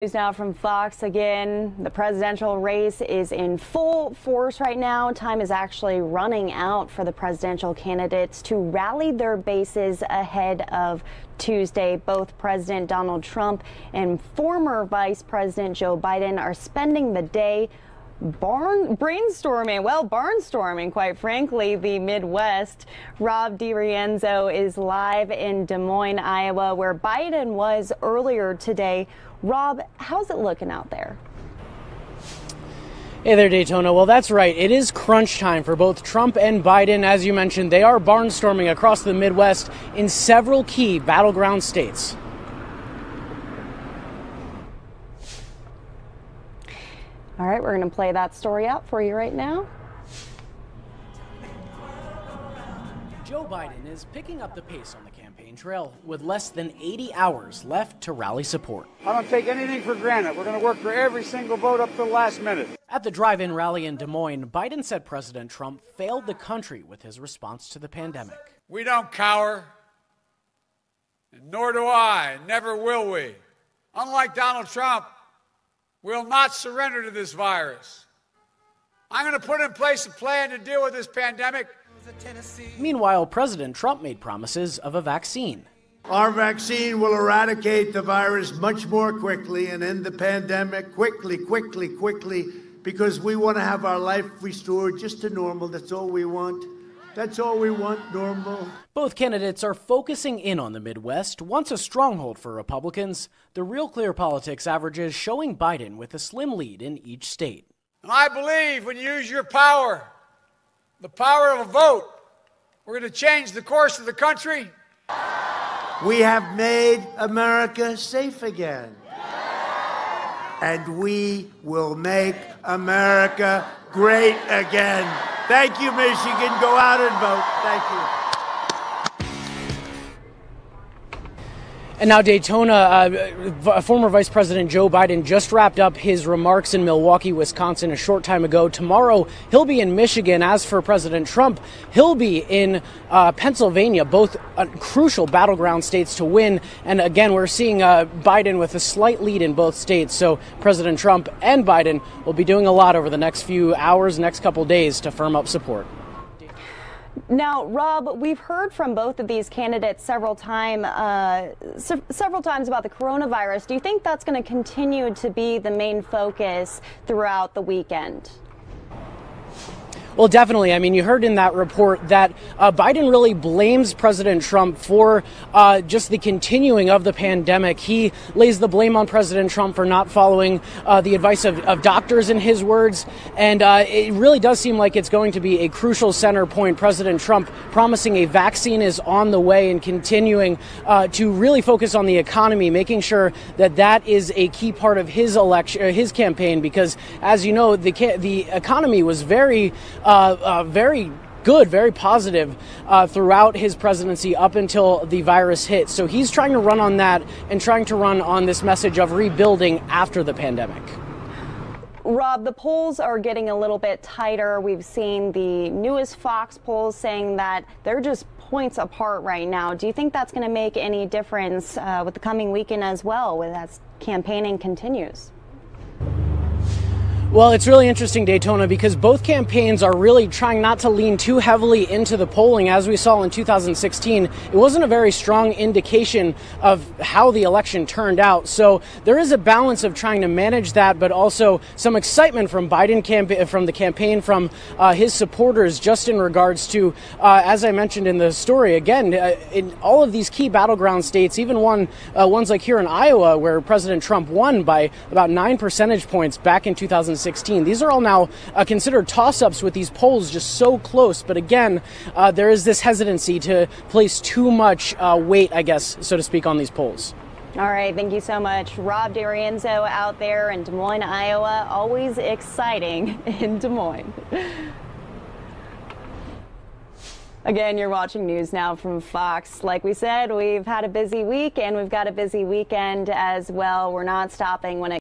News now from Fox again. The presidential race is in full force right now. Time is actually running out for the presidential candidates to rally their bases ahead of Tuesday. Both President Donald Trump and former Vice President Joe Biden are spending the day barnstorming, quite frankly, the Midwest. Rob DiRienzo is live in Des Moines, Iowa, where Biden was earlier today. Rob, how's it looking out there? Hey there, Daytona. Well, that's right. It is crunch time for both Trump and Biden. As you mentioned, they are barnstorming across the Midwest in several key battleground states. All right, we're going to play that story out for you right now. Joe Biden is picking up the pace on the campaign trail with less than 80 hours left to rally support. I don't take anything for granted. We're going to work for every single vote up to the last minute. At the drive-in rally in Des Moines, Biden said President Trump failed the country with his response to the pandemic. We don't cower, and nor do I, never will we. Unlike Donald Trump, we'll not surrender to this virus. I'm going to put in place a plan to deal with this pandemic. Meanwhile, President Trump made promises of a vaccine. Our vaccine will eradicate the virus much more quickly and end the pandemic quickly, because we want to have our life restored just to normal. That's all we want. That's all we want, normal. Both candidates are focusing in on the Midwest, once a stronghold for Republicans. The Real Clear Politics averages showing Biden with a slim lead in each state. And I believe when you use your power, the power of a vote, we're going to change the course of the country. We have made America safe again. And we will make America great again. Thank you, Michigan. Go out and vote. Thank you. And now Daytona, former Vice President Joe Biden just wrapped up his remarks in Milwaukee, Wisconsin a short time ago. Tomorrow, he'll be in Michigan. As for President Trump, he'll be in Pennsylvania, both crucial battleground states to win. And again, we're seeing Biden with a slight lead in both states. So President Trump and Biden will be doing a lot over the next few hours, next couple days to firm up support. Now, Rob, we've heard from both of these candidates several times about the coronavirus. Do you think that's going to continue to be the main focus throughout the weekend? Well, definitely. I mean, you heard in that report that Biden really blames President Trump for just the continuing of the pandemic. He lays the blame on President Trump for not following the advice of doctors, in his words. And it really does seem like it's going to be a crucial center point. President Trump promising a vaccine is on the way and continuing to really focus on the economy, making sure that that is a key part of his election, his campaign, because, as you know, the economy was very good, very positive throughout his presidency up until the virus hit. So he's trying to run on that and trying to run on this message of rebuilding after the pandemic. Rob, the polls are getting a little bit tighter. We've seen the newest Fox polls saying that they're just points apart right now. Do you think that's going to make any difference with the coming weekend as well, as campaigning continues? Well, it's really interesting, Daytona, because both campaigns are really trying not to lean too heavily into the polling. As we saw in 2016, it wasn't a very strong indication of how the election turned out. So there is a balance of trying to manage that, but also some excitement from from the campaign, from his supporters, just in regards to, as I mentioned in the story, again, in all of these key battleground states, even ones like here in Iowa, where President Trump won by about 9 percentage points back in 2016. These are all now considered toss-ups with these polls just so close. But again, there is this hesitancy to place too much weight, I guess, so to speak, on these polls. All right. Thank you so much. Rob DiRienzo out there in Des Moines, Iowa. Always exciting in Des Moines. Again, you're watching News Now from Fox. Like we said, we've had a busy week and we've got a busy weekend as well. We're not stopping when it